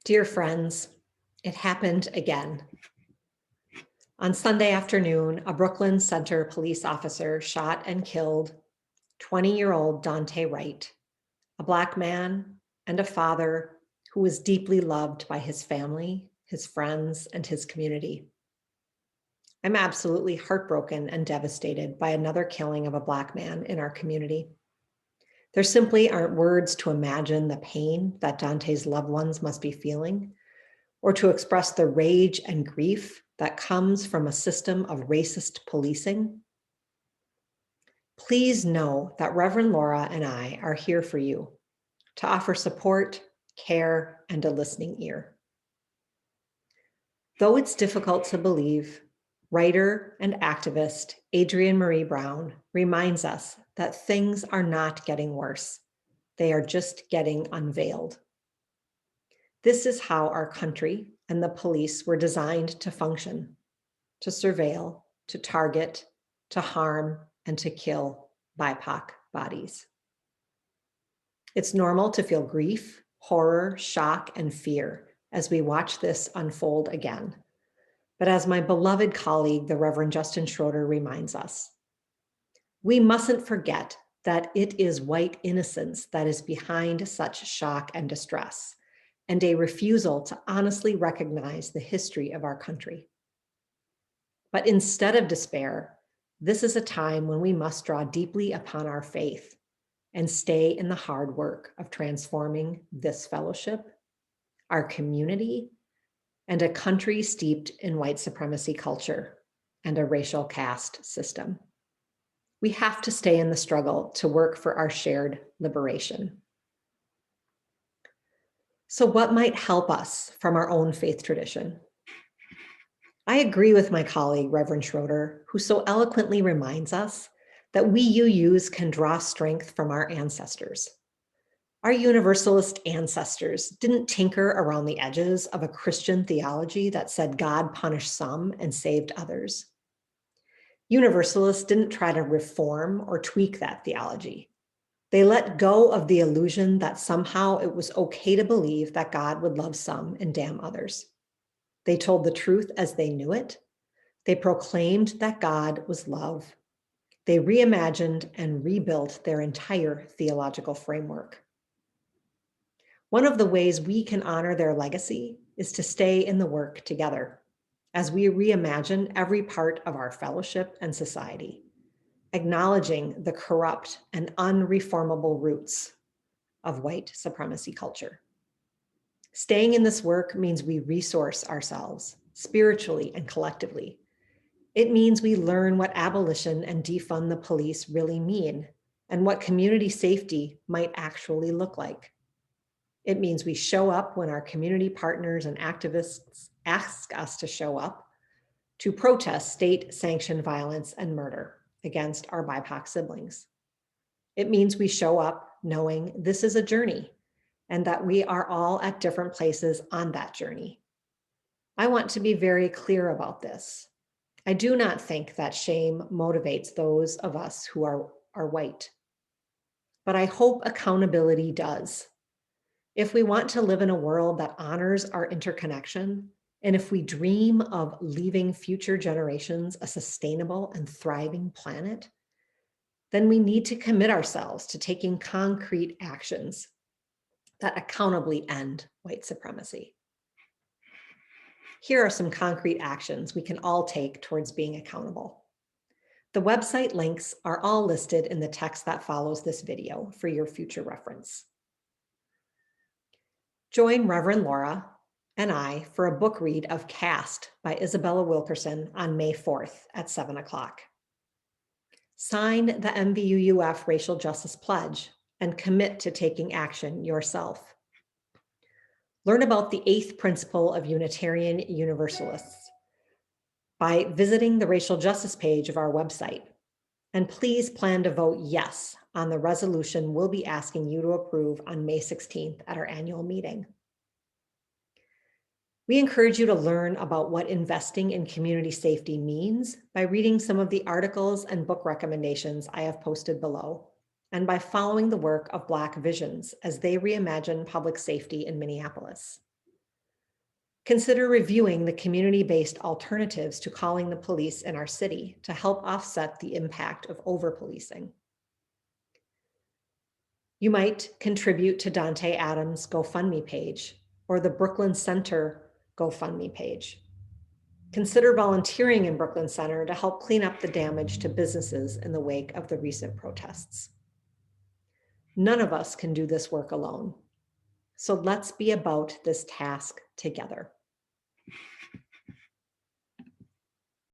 Dear friends, it happened again. On Sunday afternoon, a Brooklyn Center police officer shot and killed 20-year-old Dante Wright, a Black man and a father who was deeply loved by his family, his friends, and his community. I'm absolutely heartbroken and devastated by another killing of a Black man in our community. There simply aren't words to imagine the pain that Dante's loved ones must be feeling, or to express the rage and grief that comes from a system of racist policing. Please know that Reverend Laura and I are here for you to offer support, care, and a listening ear. Though it's difficult to believe, writer and activist Adrienne Marie Brown reminds us that things are not getting worse. They are just getting unveiled. This is how our country and the police were designed to function: to surveil, to target, to harm, and to kill BIPOC bodies. It's normal to feel grief, horror, shock, and fear as we watch this unfold again. But as my beloved colleague, the Reverend Justin Schroeder, reminds us, we mustn't forget that it is white innocence that is behind such shock and distress, and a refusal to honestly recognize the history of our country. But instead of despair, this is a time when we must draw deeply upon our faith and stay in the hard work of transforming this fellowship, our community, and a country steeped in white supremacy culture and a racial caste system. We have to stay in the struggle to work for our shared liberation. So what might help us from our own faith tradition? I agree with my colleague, Reverend Schroeder, who so eloquently reminds us that we UUs can draw strength from our ancestors. Our Universalist ancestors didn't tinker around the edges of a Christian theology that said God punished some and saved others. Universalists didn't try to reform or tweak that theology. They let go of the illusion that somehow it was okay to believe that God would love some and damn others. They told the truth as they knew it. They proclaimed that God was love. They reimagined and rebuilt their entire theological framework. One of the ways we can honor their legacy is to stay in the work together as we reimagine every part of our fellowship and society, acknowledging the corrupt and unreformable roots of white supremacy culture. Staying in this work means we resource ourselves spiritually and collectively. It means we learn what abolition and defund the police really mean and what community safety might actually look like. It means we show up when our community partners and activists ask us to show up to protest state-sanctioned violence and murder against our BIPOC siblings. It means we show up knowing this is a journey and that we are all at different places on that journey. I want to be very clear about this. I do not think that shame motivates those of us who are white, but I hope accountability does. If we want to live in a world that honors our interconnection, and if we dream of leaving future generations a sustainable and thriving planet, then we need to commit ourselves to taking concrete actions that accountably end white supremacy. Here are some concrete actions we can all take towards being accountable. The website links are all listed in the text that follows this video for your future reference. Join Reverend Laura and I for a book read of Caste by Isabella Wilkerson on May 4th at 7 o'clock. Sign the MVUUF Racial Justice Pledge and commit to taking action yourself. Learn about the 8th principle of Unitarian Universalists by visiting the racial justice page of our website. And please plan to vote yes on the resolution we'll be asking you to approve on May 16th at our annual meeting. We encourage you to learn about what investing in community safety means by reading some of the articles and book recommendations I have posted below, and by following the work of Black Visions as they reimagine public safety in Minneapolis. Consider reviewing the community-based alternatives to calling the police in our city to help offset the impact of over-policing. You might contribute to Dante Adams' GoFundMe page or the Brooklyn Center GoFundMe page. Consider volunteering in Brooklyn Center to help clean up the damage to businesses in the wake of the recent protests. None of us can do this work alone. So let's be about this task together.